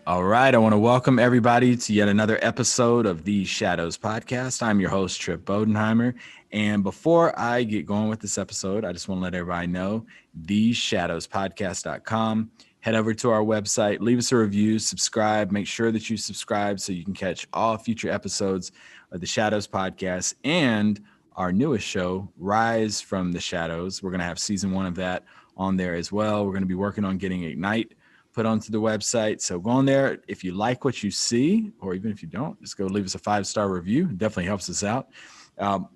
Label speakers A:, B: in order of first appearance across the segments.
A: All right. I want to welcome everybody to yet another episode of the Shadows Podcast. I'm your host, Trip Bodenheimer. And before I get going with this episode, I just want to let everybody know theshadowspodcast.com. Head over to our website, leave us a review, subscribe, make sure that you subscribe so you can catch all future episodes of the Shadows Podcast and our newest show, Rise from the Shadows. We're going to have season 1 of that on there as well. We're going to be working on getting Ignite put onto the website. So go on there. If you like what you see, or even if you don't, just go leave us a 5-star review. It definitely helps us out.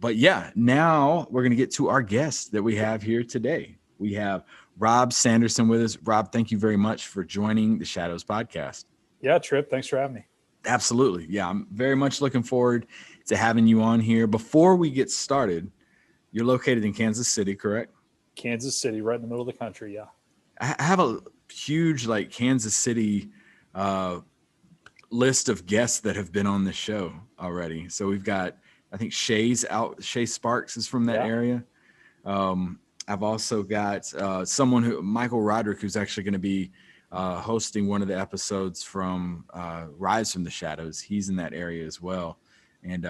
A: But yeah, now we're going to get to our guest that we have here today. We have Rob Sanderson with us. Rob, thank you very much for joining the Shadows Podcast.
B: Yeah, Trip, thanks for having me.
A: Absolutely. Yeah, I'm very much looking forward to having you on here. Before we get started, you're located in Kansas City, correct?
B: Kansas City, right in the middle of the country, yeah.
A: I have a huge Kansas City list of guests that have been on the show already. So we've got, I think Shay Sparks is from that area. I've also got Michael Roderick, who's actually going to be hosting one of the episodes from Rise from the Shadows. He's in that area as well. And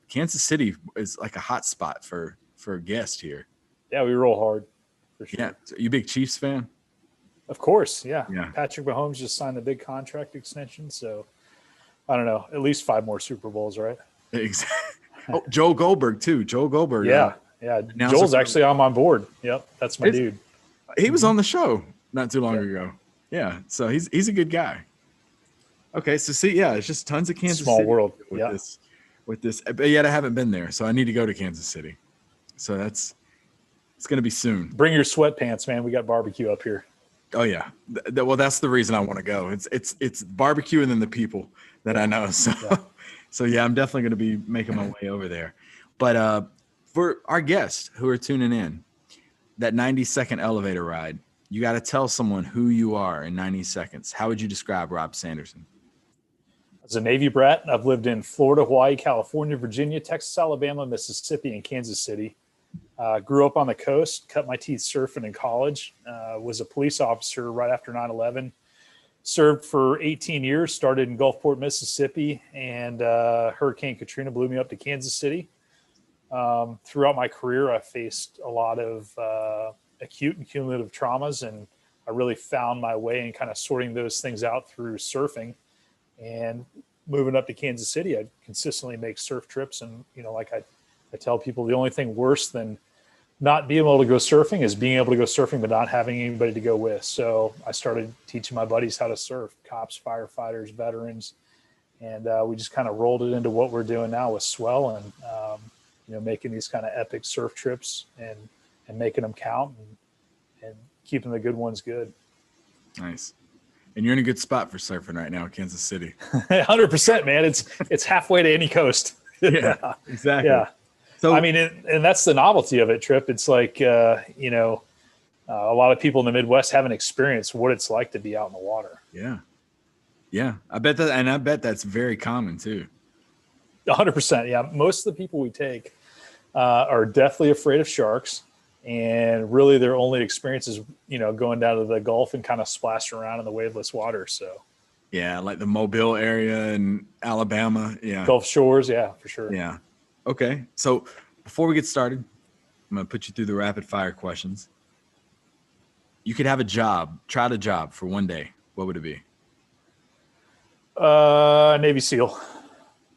A: Kansas City is like a hot spot for a guest here.
B: Yeah, we roll hard for sure.
A: Yeah. So you a big Chiefs fan?
B: Of course, yeah. Patrick Mahomes just signed the big contract extension, so I don't know, at least 5 more Super Bowls, right?
A: Exactly. Oh, Joel Goldberg too. Joel Goldberg.
B: Yeah. Joel's actually on board. Yep, that's my dude.
A: He was on the show not too long ago. Yeah, so he's a good guy. Okay, so it's just tons of Kansas
B: Small
A: City
B: world.
A: With this, but yet I haven't been there, so I need to go to Kansas City. So it's going to be soon.
B: Bring your sweatpants, man. We got barbecue up here.
A: Oh yeah. Well, that's the reason I want to go. It's barbecue and then the people that I know. So, I'm definitely going to be making my way over there. But for our guests who are tuning in, that 90-second elevator ride, you got to tell someone who you are in 90 seconds. How would you describe Rob Sanderson?
B: As a Navy brat, I've lived in Florida, Hawaii, California, Virginia, Texas, Alabama, Mississippi, and Kansas City. Grew up on the coast, cut my teeth surfing in college, was a police officer right after 9/11, served for 18 years, started in Gulfport, Mississippi, and Hurricane Katrina blew me up to Kansas City. Throughout my career, I faced a lot of acute and cumulative traumas, and I really found my way in kind of sorting those things out through surfing. And moving up to Kansas City, I consistently make surf trips, and I tell people the only thing worse than not being able to go surfing is being able to go surfing but not having anybody to go with. So I started teaching my buddies how to surf, cops, firefighters, veterans, and we just kind of rolled it into what we're doing now with SWEL, and making these kind of epic surf trips and making them count and keeping the good ones good.
A: Nice. And you're in a good spot for surfing right now in Kansas City.
B: 100%, man. It's halfway to any coast.
A: Yeah, exactly.
B: Yeah. So, I mean, and that's the novelty of it, Trip. It's like, a lot of people in the Midwest haven't experienced what it's like to be out in the water.
A: Yeah. Yeah. I bet that's very common too.
B: 100%. Yeah. Most of the people we take are deathly afraid of sharks, and really their only experience is, going down to the Gulf and kind of splashing around in the waveless water. So,
A: yeah, like the Mobile area in Alabama. Yeah.
B: Gulf shores. Yeah, for sure.
A: Yeah. Okay. So before we get started, I'm going to put you through the rapid fire questions. You could have try a job for one day. What would it be?
B: Navy SEAL.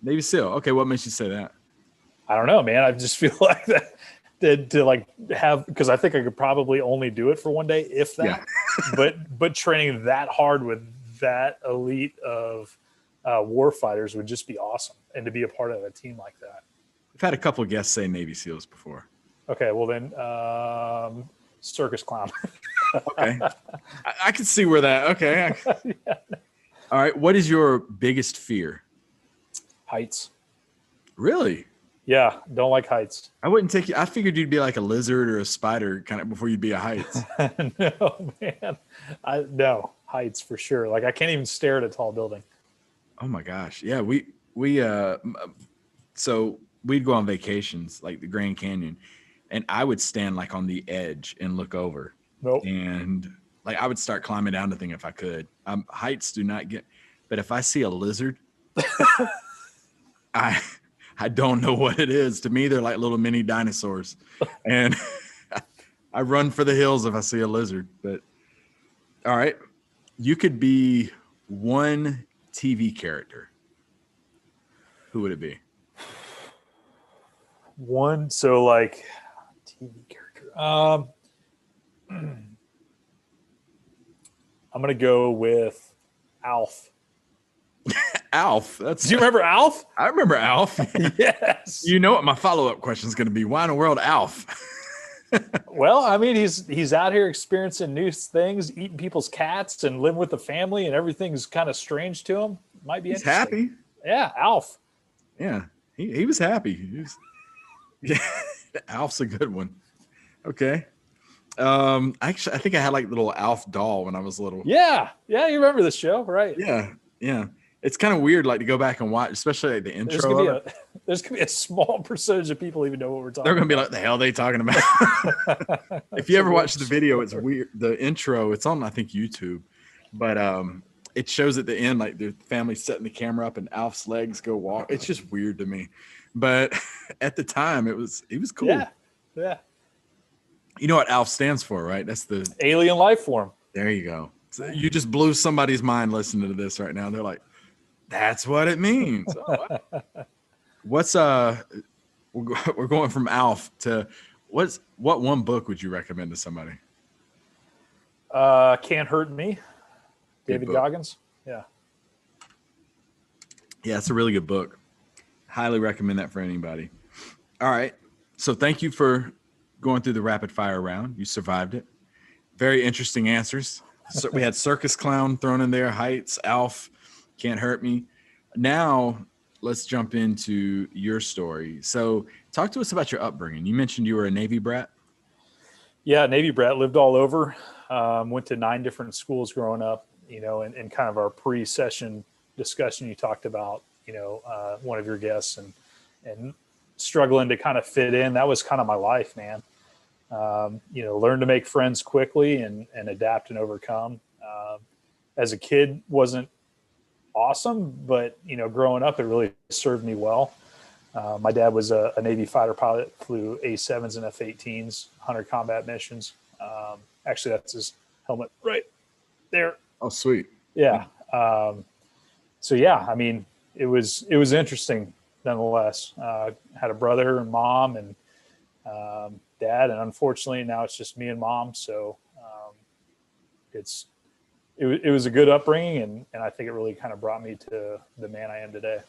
A: Navy SEAL. Okay. What makes you say that?
B: I don't know, man. I just feel like that to have, because I think I could probably only do it for one day, if that, but training that hard with that elite of war fighters would just be awesome. And to be a part of a team like that.
A: We've had a couple of guests say Navy SEALs before.
B: Okay, well then, circus clown.
A: Okay, I can see where that. Okay. Yeah. All right. What is your biggest fear?
B: Heights.
A: Really?
B: Yeah, don't like heights.
A: I wouldn't take you. I figured you'd be like a lizard or a spider kind of before you'd be a heights.
B: No, man. No, heights for sure. Like I can't even stare at a tall building.
A: Oh my gosh. Yeah, so we'd go on vacations like the Grand Canyon, and I would stand like on the edge and look over.
B: Nope.
A: And Like I would start climbing down the thing if I could. Heights do not get, but if I see a lizard, I don't know what it is. To me, they're like little mini dinosaurs, and I run for the hills if I see a lizard. But all right, you could be one TV character. Who would it be?
B: One, so like TV character. I'm gonna go with Alf.
A: Alf.
B: Do you remember Alf?
A: I remember Alf.
B: Yes.
A: You know what my follow-up question is going to be? Why in the world Alf?
B: Well, I mean, he's out here experiencing new things, eating people's cats, and living with the family, and everything's kind of strange to him. Might be
A: He's
B: interesting.
A: happy.
B: Yeah, Alf.
A: Yeah, he was happy. Yeah, Alf's a good one. Okay. Actually, I think I had like little Alf doll when I was little.
B: Yeah, you remember the show, right?
A: Yeah. It's kind of weird, like to go back and watch, especially like the intro.
B: There's gonna be a small percentage of people even know what we're talking.
A: They're gonna be like, "The hell are they talking about?" If you ever watch the video, it's weird. The intro, it's on I think YouTube, but it shows at the end like the family setting the camera up and Alf's legs go walk. It's just weird to me, but at the time it was cool.
B: Yeah.
A: You know what Alf stands for, right? That's the
B: alien life form.
A: There you go. So you just blew somebody's mind listening to this right now. They're like, that's what it means. What's we're going from Alf to what one book would you recommend to somebody?
B: Can't Hurt Me. David Goggins. Yeah,
A: it's a really good book. Highly recommend that for anybody. All right. So thank you for going through the rapid fire round. You survived it. Very interesting answers. So we had circus clown thrown in there, heights, Alf, Can't Hurt Me. Now let's jump into your story. So talk to us about your upbringing. You mentioned you were a Navy brat.
B: Yeah, Navy brat, lived all over. Went to 9 different schools growing up. You know, and kind of our pre-session discussion, you talked about, one of your guests and struggling to kind of fit in. That was kind of my life, man. Learn to make friends quickly and adapt and overcome. As a kid, wasn't awesome, but growing up, it really served me well. My dad was a Navy fighter pilot, flew A-7s and F-18s, 100 combat missions. Actually, that's his helmet right there.
A: Oh, sweet.
B: Yeah. So yeah, I mean, it was interesting nonetheless. Had a brother and mom and dad, and unfortunately now it's just me and mom. So it was a good upbringing, and I think it really kind of brought me to the man I am today.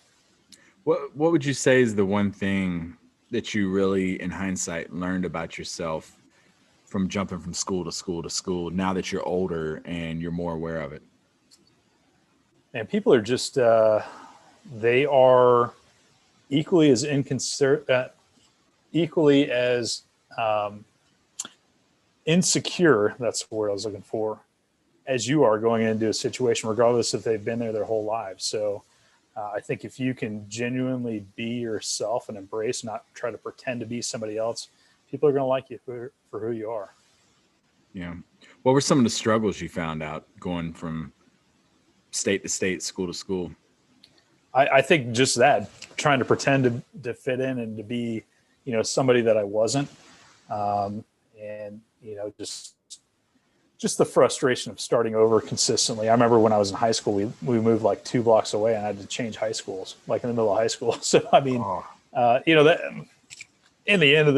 A: What would you say is the one thing that you really, in hindsight, learned about yourself from jumping from school to school to school now that you're older and you're more aware of it?
B: And people are just, they are equally as insecure, that's the word I was looking for, as you are going into a situation, regardless if they've been there their whole lives. So I think if you can genuinely be yourself and embrace, not try to pretend to be somebody else, people are going to like you for who you are.
A: Yeah. What were some of the struggles you found out going from state to state, school to school?
B: I think just that, trying to pretend to fit in and to be, somebody that I wasn't. And, just the frustration of starting over consistently. I remember when I was in high school, we moved like 2 blocks away and I had to change high schools, like in the middle of high school. So, I mean, that in the end of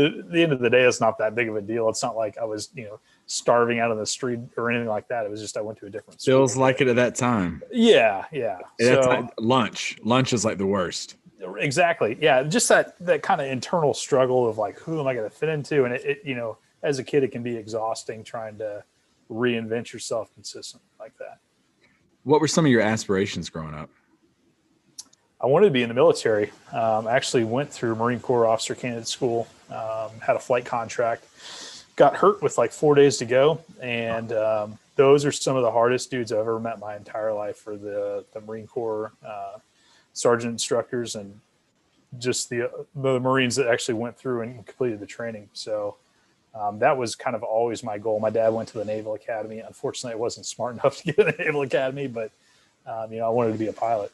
B: the day, it's not that big of a deal. It's not like I was, starving out on the street or anything like that. It was just I went to a different school.
A: Feels like it at that time.
B: Yeah.
A: So lunch is like the worst.
B: Exactly. Yeah, just that kind of internal struggle of like, who am I going to fit into? And it as a kid, it can be exhausting trying to reinvent yourself consistently like that.
A: What were some of your aspirations growing up?
B: I wanted to be in the military. I actually went through Marine Corps officer candidate school, had a flight contract, got hurt with like 4 days to go. And those are some of the hardest dudes I've ever met my entire life for the Marine Corps sergeant instructors and just the Marines that actually went through and completed the training. So That was kind of always my goal. My dad went to the Naval Academy. Unfortunately, I wasn't smart enough to get in the Naval Academy, but I wanted to be a pilot.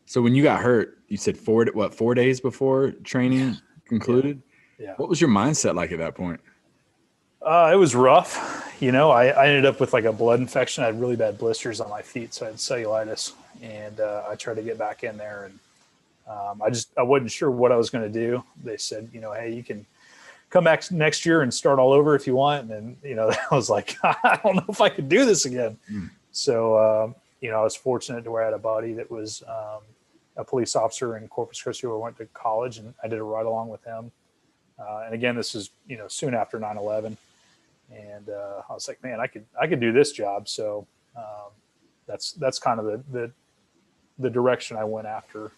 A: So when you got hurt, you said 4 days before training concluded?
B: Yeah.
A: What was your mindset like at that point?
B: It was rough. I ended up with like a blood infection. I had really bad blisters on my feet, so I had cellulitis, and I tried to get back in there, and I wasn't sure what I was going to do. They said, hey, you can come back next year and start all over if you want. And then, I was like, I don't know if I could do this again. So, I was fortunate to where I had a buddy that was a police officer in Corpus Christi where I went to college, and I did a ride along with him. And again, this is, soon after 9/11. And I was like, man, I could do this job. So that's kind of the direction I went after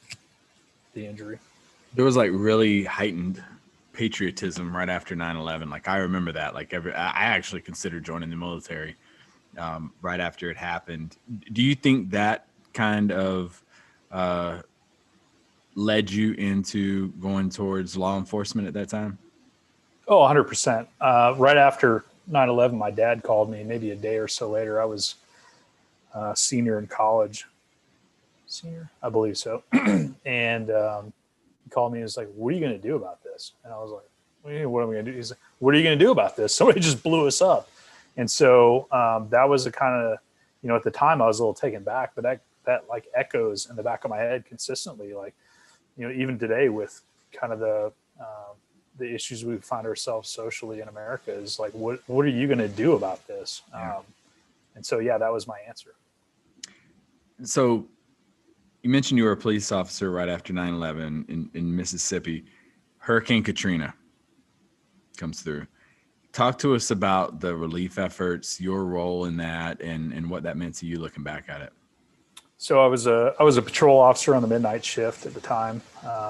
B: the injury.
A: There was like really heightened patriotism right after 9/11. Like I remember that. Like I actually considered joining the military right after it happened. Do you think that kind of led you into going towards law enforcement at that time?
B: Oh, 100%. Right after 9/11, my dad called me maybe a day or so later. I was a senior in college. Senior? I believe so. And he called me and was like, what are you going to do about this? And I was like, what am I going to do? He's like, what are you going to do about this? Somebody just blew us up. And so that was a kind of, at the time I was a little taken back, but that like echoes in the back of my head consistently. Like, even today with kind of the issues we find ourselves socially in America is like, what are you going to do about this?
A: Yeah.
B: And so, yeah, that was my answer.
A: So you mentioned you were a police officer right after 9/11 in Mississippi. Hurricane Katrina comes through. Talk to us about the relief efforts, your role in that, and what that meant to you looking back at it.
B: So I was a patrol officer on the midnight shift at the time.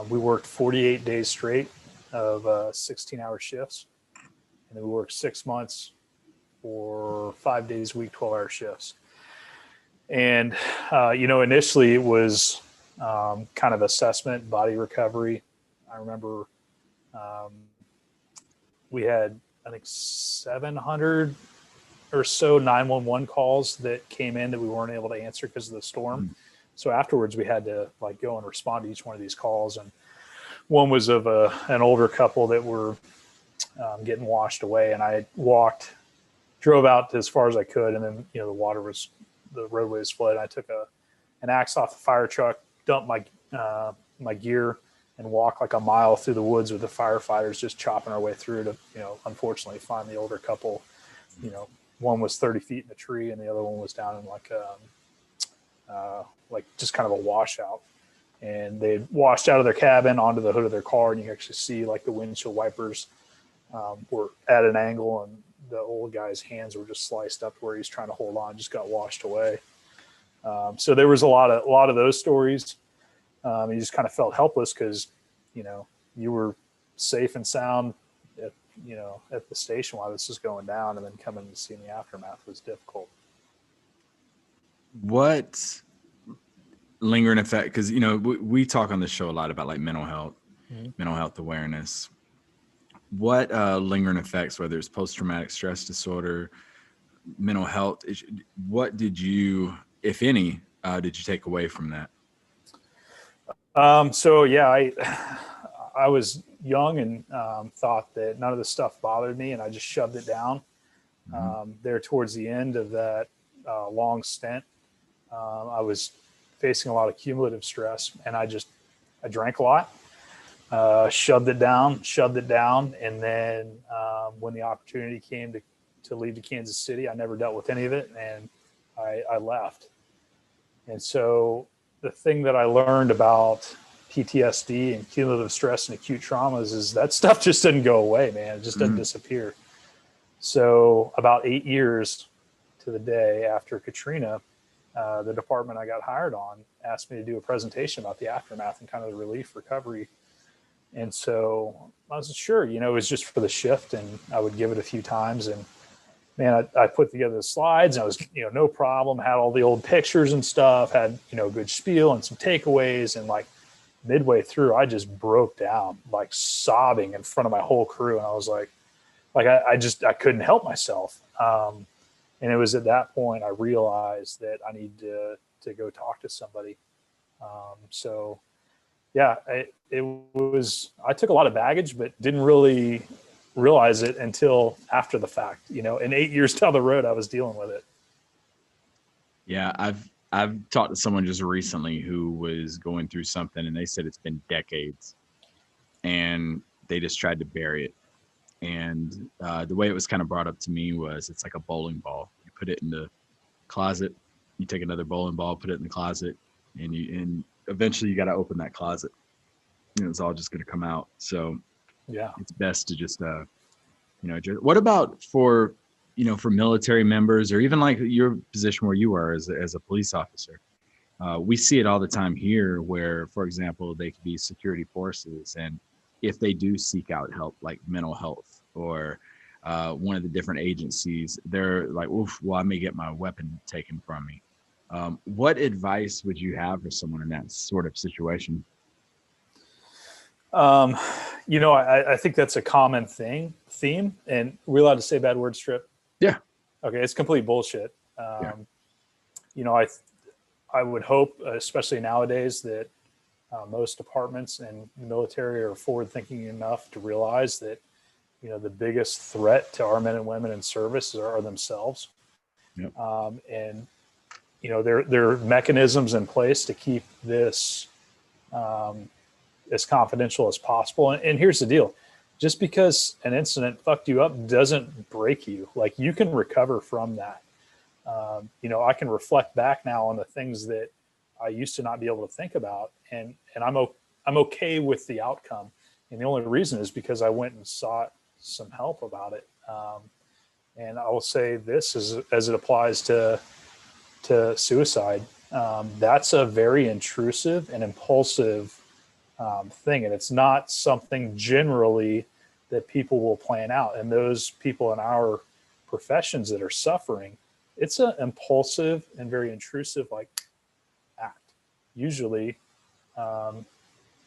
B: We worked 48 days straight of 16-hour shifts, and then we worked 6 months for 5 days a week, 12-hour shifts. And initially it was kind of assessment, body recovery. I remember we had, I think, 700 or so 911 calls that came in that we weren't able to answer because of the storm. So afterwards we had to like go and respond to each one of these calls. And one was of an older couple that were getting washed away. And I drove out as far as I could. And then, the roadway was flooded. I took an axe off the fire truck, dumped my gear, and walked like a mile through the woods with the firefighters, just chopping our way through to, unfortunately find the older couple. One was 30 feet in a tree and the other one was down in like just kind of a washout. And they washed out of their cabin onto the hood of their car, and you actually see like the windshield wipers were at an angle, and the old guy's hands were just sliced up where he's trying to hold on, just got washed away. So there was a lot of those stories. You just kind of felt helpless because, you were safe and sound at the station while this was going down, and then coming to see in the aftermath was difficult.
A: What lingering effect? Because, we talk on this show a lot about like mental health awareness. What lingering effects, whether it's post-traumatic stress disorder, mental health, what did you, if any, did you take away from that?
B: So yeah, I was young and thought that none of this stuff bothered me, and I just shoved it down. There towards the end of that long stint, I was facing a lot of cumulative stress, and I drank a lot, shoved it down. And then when the opportunity came to leave to Kansas City, I never dealt with any of it, and I left. And so the thing that I learned about PTSD and cumulative stress and acute traumas is that stuff just doesn't go away, man. It just doesn't disappear. So about 8 years to the day after Katrina, the department I got hired on asked me to do a presentation about the aftermath and kind of the relief recovery. And so I was sure, it was just for the shift, and I would give it a few times. And man, I put together the slides, and I was, no problem, had all the old pictures and stuff, had, a good spiel and some takeaways. And like midway through, I just broke down, like sobbing in front of my whole crew. And I was like I couldn't help myself. And it was at that point I realized that I need to go talk to somebody. So yeah, I took a lot of baggage, but didn't really realize it until after the fact, and 8 years down the road, I was dealing with it.
A: Yeah. I've talked to someone just recently who was going through something, and they said it's been decades, and they just tried to bury it. And the way it was kind of brought up to me was, it's like a bowling ball. You put it in the closet, you take another bowling ball, put it in the closet, and eventually you got to open that closet. It's all just going to come out. So
B: Yeah.
A: it's best to just what about for for military members, or even like your position where you are as a police officer? We see it all the time here where, for example, they could be security forces, and if they do seek out help, like mental health or one of the different agencies, they're like, oof, well, I may get my weapon taken from me. What advice would you have for someone in that sort of situation?
B: I think that's a common theme, and we're allowed to say bad words, Strip?
A: Yeah.
B: Okay. It's complete bullshit.
A: Yeah.
B: I would hope, especially nowadays, that most departments and the military are forward thinking enough to realize that, the biggest threat to our men and women in service are themselves.
A: Yep.
B: And, there are mechanisms in place to keep this as confidential as possible. And here's the deal. Just because an incident fucked you up doesn't break you. Like, you can recover from that. I can reflect back now on the things that I used to not be able to think about, and I'm okay with the outcome. And the only reason is because I went and sought some help about it. And I will say this as it applies to suicide. That's a very intrusive and impulsive thing, and it's not something generally that people will plan out. And those people in our professions that are suffering, it's an impulsive and very intrusive act, usually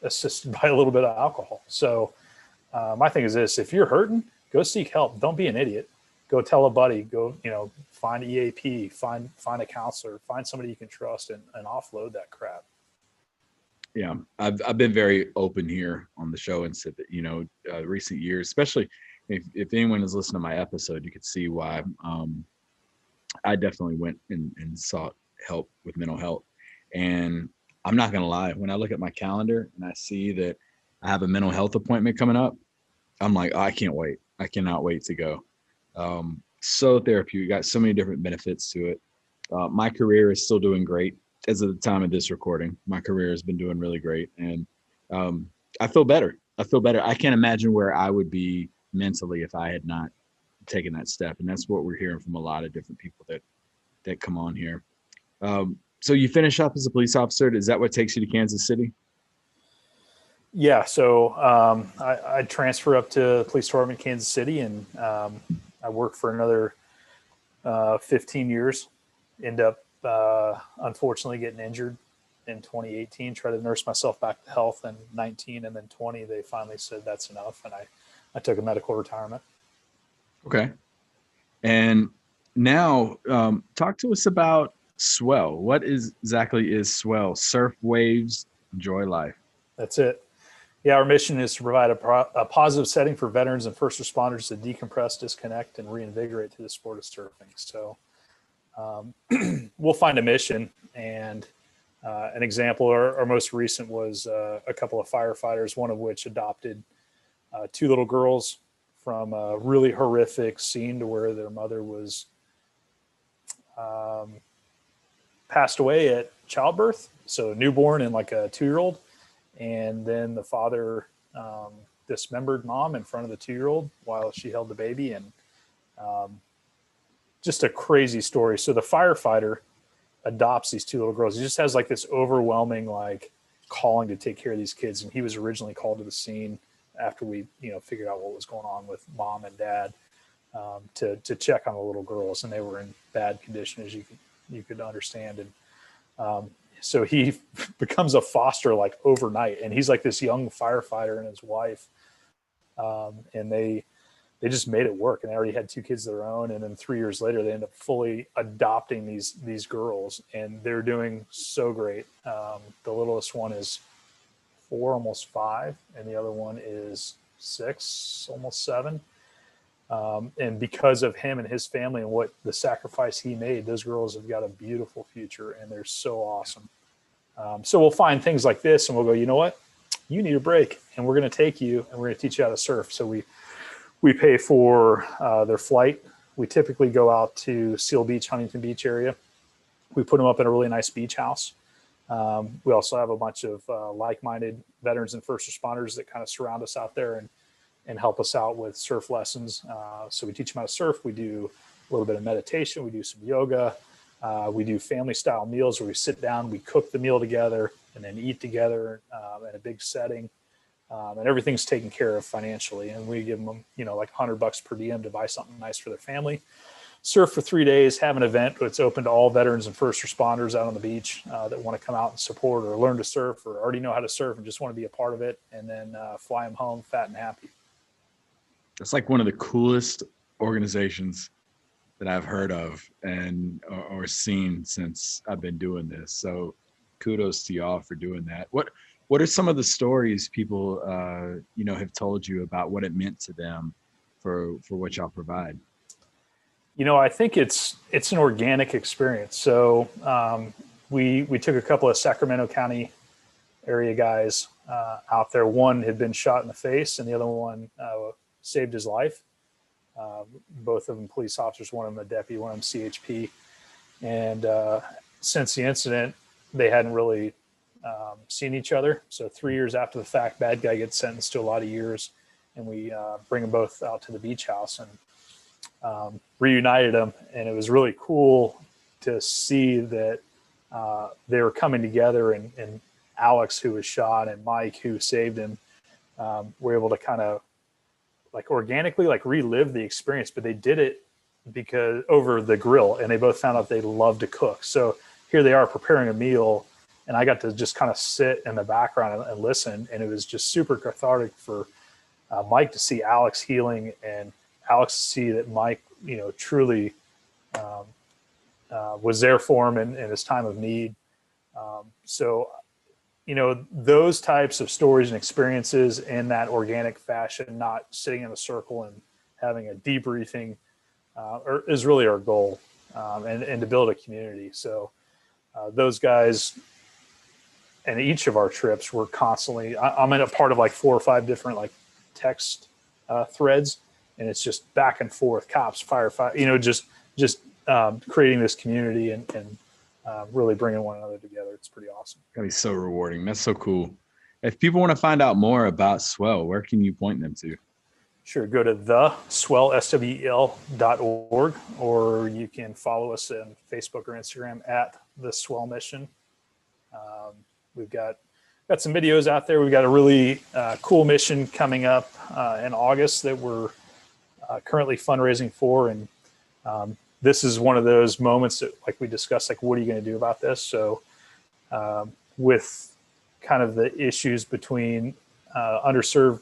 B: assisted by a little bit of alcohol. So my thing is this: if you're hurting, go seek help. Don't be an idiot. Go tell a buddy. Go find EAP. Find a counselor. Find somebody you can trust, and offload that crap.
A: Yeah, I've been very open here on the show and said that recent years, especially if anyone is listening to my episode, you could see why I definitely went and sought help with mental health. And I'm not gonna lie, when I look at my calendar and I see that I have a mental health appointment coming up, I'm like, oh, I can't wait. I cannot wait to go. So therapeutic, got so many different benefits to it. My career is still doing great. As of the time of this recording, my career has been doing really great, and I feel better. I can't imagine where I would be mentally if I had not taken that step, and that's what we're hearing from a lot of different people that come on here. So you finish up as a police officer. Is that what takes you to Kansas City?
B: Yeah. So I transfer up to the police department in Kansas City, and I worked for another 15 years. End up unfortunately getting injured in 2018. Tried to nurse myself back to health in 19, and then 20 they finally said that's enough, and I took a medical retirement.
A: Okay. And now talk to us about SWEL. What exactly is SWEL? Surf waves, enjoy life.
B: That's it. Yeah, our mission is to provide a positive setting for veterans and first responders to decompress, disconnect, and reinvigorate through the sport of surfing. So we'll find a mission, and an example, our most recent was a couple of firefighters, one of which adopted two little girls from a really horrific scene to where their mother was passed away at childbirth, so newborn and like a 2-year-old. And then the father dismembered mom in front of the 2-year-old while she held the baby. And just a crazy story. So the firefighter adopts these two little girls. He just has like this overwhelming calling to take care of these kids. And he was originally called to the scene after we figured out what was going on with mom and dad to check on the little girls, and they were in bad condition, as you could understand. And so he becomes a foster overnight, and he's like this young firefighter and his wife, and they they just made it work, and they already had 2 kids of their own. And then 3 years later, they end up fully adopting these girls, and they're doing so great. The littlest one is 4, almost 5, and the other one is 6, almost 7. And because of him and his family and what the sacrifice he made, those girls have got a beautiful future, and they're so awesome. So we'll find things like this, and we'll go, you know what? You need a break, and we're going to take you, and we're going to teach you how to surf. So we pay for their flight. We typically go out to Seal Beach, Huntington Beach area. We put them up in a really nice beach house. We also have a bunch of like-minded veterans and first responders that kind of surround us out there and help us out with surf lessons. So we teach them how to surf. We do a little bit of meditation. We do some yoga. We do family-style meals where we sit down, we cook the meal together, and then eat together in a big setting. And everything's taken care of financially. And we give them, like $100 per diem to buy something nice for their family. Surf for 3 days, have an event that's open to all veterans and first responders out on the beach that want to come out and support or learn to surf or already know how to surf and just want to be a part of it, and then fly them home fat and happy.
A: It's like one of the coolest organizations that I've heard of and or seen since I've been doing this. So kudos to y'all for doing that. What are some of the stories people have told you about what it meant to them for what y'all provide?
B: I think it's an organic experience. So we took a couple of Sacramento County area guys out there. One had been shot in the face, and the other one saved his life. Both of them police officers, one of them a deputy, one of them CHP. And since the incident, they hadn't really seen each other. So 3 years after the fact, bad guy gets sentenced to a lot of years, and we bring them both out to the beach house and reunited them. And it was really cool to see that they were coming together, and Alex, who was shot, and Mike, who saved him, were able to kind of organically relive the experience, but they did it because over the grill, and they both found out they love to cook. So here they are preparing a meal, and I got to just kind of sit in the background and listen. And it was just super cathartic for Mike to see Alex healing, and Alex to see that Mike, truly was there for him in his time of need. So those types of stories and experiences in that organic fashion, not sitting in a circle and having a debriefing, is really our goal, and to build a community. So those guys and each of our trips were constantly, I'm in a part of 4 or 5 different text threads, and it's just back and forth, cops, firefighter, just creating this community and really bringing one another together. It's pretty awesome.
A: That'd be so rewarding. That's so cool. If people want to find out more about SWEL, where can you point them to?
B: Sure. Go to the SWEL, SWEL.org, or you can follow us on Facebook or Instagram at the SWEL Mission. We've got some videos out there. We've got a really cool mission coming up in August that we're currently fundraising for. And this is one of those moments that, we discussed, what are you going to do about this? So with kind of the issues between underserved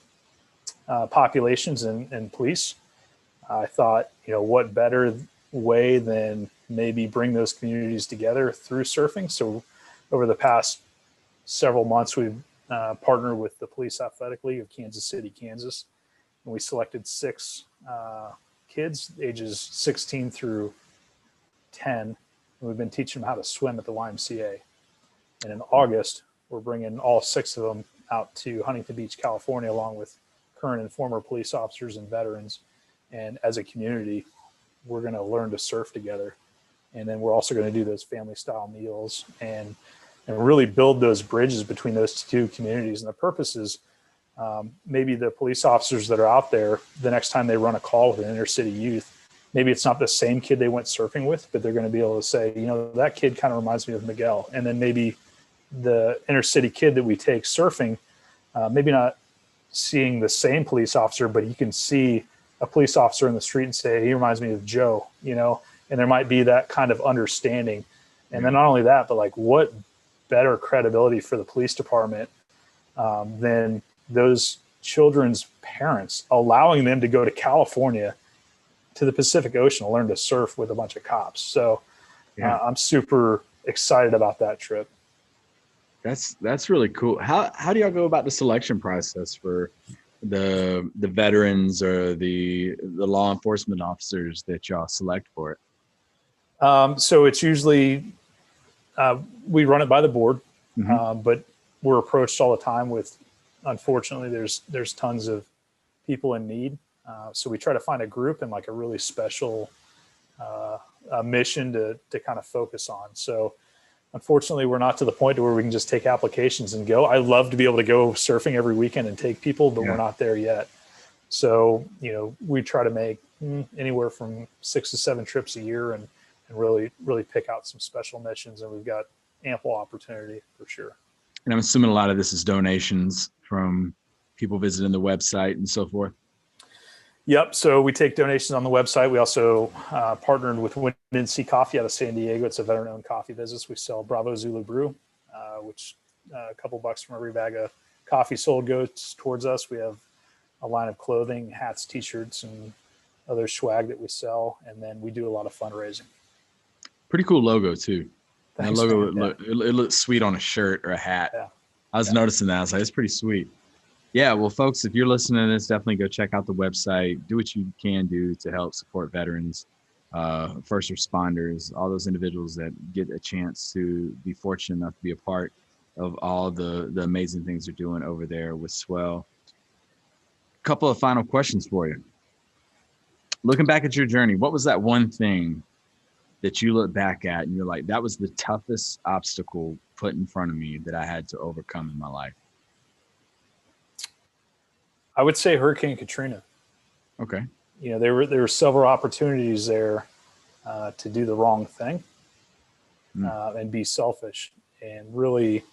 B: populations and police, I thought, what better way than maybe bring those communities together through surfing. So over the past several months, we've partnered with the Police Athletic League of Kansas City, Kansas, and we selected 6 kids ages 16 through 10. And we've been teaching them how to swim at the YMCA. And in August, we're bringing all 6 of them out to Huntington Beach, California, along with current and former police officers and veterans. And as a community, we're going to learn to surf together. And then we're also going to do those family style meals and really build those bridges between those 2 communities. And the purpose is maybe the police officers that are out there, the next time they run a call with an inner city youth, maybe it's not the same kid they went surfing with, but they're going to be able to say, that kid kind of reminds me of Miguel. And then maybe the inner city kid that we take surfing, maybe not seeing the same police officer, but you can see a police officer in the street and say, he reminds me of Joe, and there might be that kind of understanding. And then not only that, but what better credibility for the police department than those children's parents, allowing them to go to California to the Pacific Ocean to learn to surf with a bunch of cops. So I'm super excited about that trip.
A: That's really cool. How do y'all go about the selection process for the veterans or the law enforcement officers that y'all select for it?
B: So it's usually we run it by the board, but we're approached all the time with, unfortunately, there's tons of people in need. So we try to find a group and like a really special mission to kind of focus on. So unfortunately, we're not to the point to where we can just take applications and go. I love to be able to go surfing every weekend and take people, but we're not there yet. So, we try to make anywhere from 6 to 7 trips a year and really, really pick out some special missions. And we've got ample opportunity for sure.
A: And I'm assuming a lot of this is donations from people visiting the website and so forth.
B: Yep. So we take donations on the website. We also partnered with Wind and Sea Coffee out of San Diego. It's a veteran-owned coffee business. We sell Bravo Zulu Brew, which a couple bucks from every bag of coffee sold goes towards us. We have a line of clothing, hats, T-shirts, and other swag that we sell. And then we do a lot of fundraising. Pretty
A: cool logo too.
B: Thanks,
A: that logo, it looks sweet on a shirt or a hat.
B: Yeah.
A: I was noticing that. I was like, it's pretty sweet. Yeah, well, folks, if you're listening to this, definitely go check out the website. Do what you can do to help support veterans, first responders, all those individuals that get a chance to be fortunate enough to be a part of all the amazing things they're doing over there with SWEL. Couple of final questions for you. Looking back at your journey, what was that one thing that you look back at and you're like, that was the toughest obstacle put in front of me that I had to overcome in my life?
B: I would say Hurricane Katrina.
A: Okay.
B: There were several opportunities there to do the wrong thing and be selfish and really.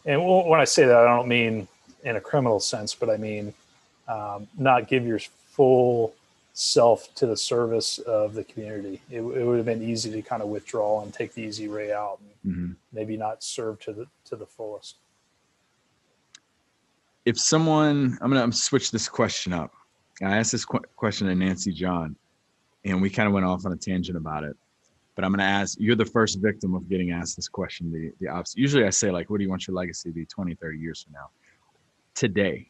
B: And when I say that, I don't mean in a criminal sense, but I mean not give your full self to the service of the community. It would have been easy to kind of withdraw and take the easy way out and maybe not serve to the fullest.
A: If someone, I'm going to switch this question up. I asked this question to Nancy John, and we kind of went off on a tangent about it. But I'm going to ask, you're the first victim of getting asked this question, the opposite. Usually I say, like, what do you want your legacy to be 20, 30 years from now? Today,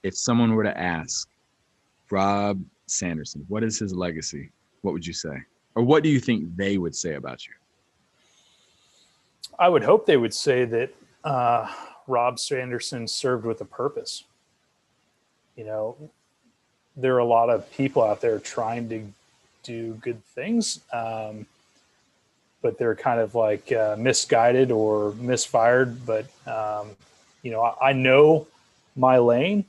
A: if someone were to ask Rob Sanderson, what is his legacy? What would you say? Or what do you think they would say about you?
B: I would hope they would say that Rob Sanderson served with a purpose. There are a lot of people out there trying to do good things, but they're kind of like misguided or misfired. But, I know my lane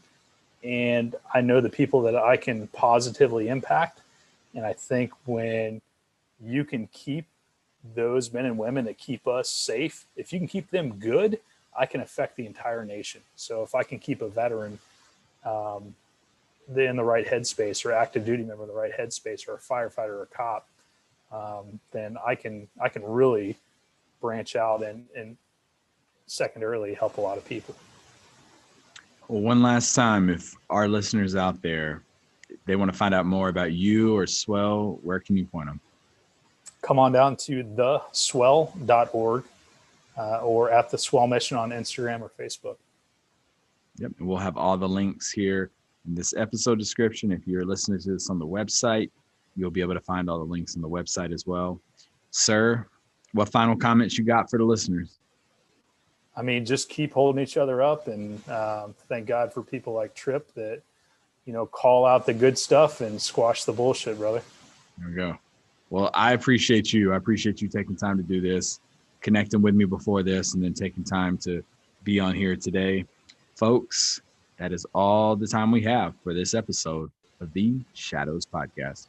B: and I know the people that I can positively impact. And I think when you can keep those men and women that keep us safe, if you can keep them good, I can affect the entire nation. So if I can keep a veteran in the right headspace, or active duty member in the right headspace, or a firefighter or a cop, then I can really branch out and secondarily help a lot of people.
A: Well, one last time, if our listeners out there, they want to find out more about you or SWEL, where can you point them?
B: Come on down to theswel.org or at the SWEL Mission on Instagram or Facebook.
A: Yep. And we'll have all the links here in this episode description. If you're listening to this on the website, you'll be able to find all the links on the website as well. Sir, what final comments you got for the listeners?
B: I mean, just keep holding each other up, and thank God for people like Tripp that, call out the good stuff and squash the bullshit, brother.
A: There we go. Well, I appreciate you. I appreciate you taking time to do this, connecting with me before this, and then taking time to be on here today. Folks, that is all the time we have for this episode of the Shadows Podcast.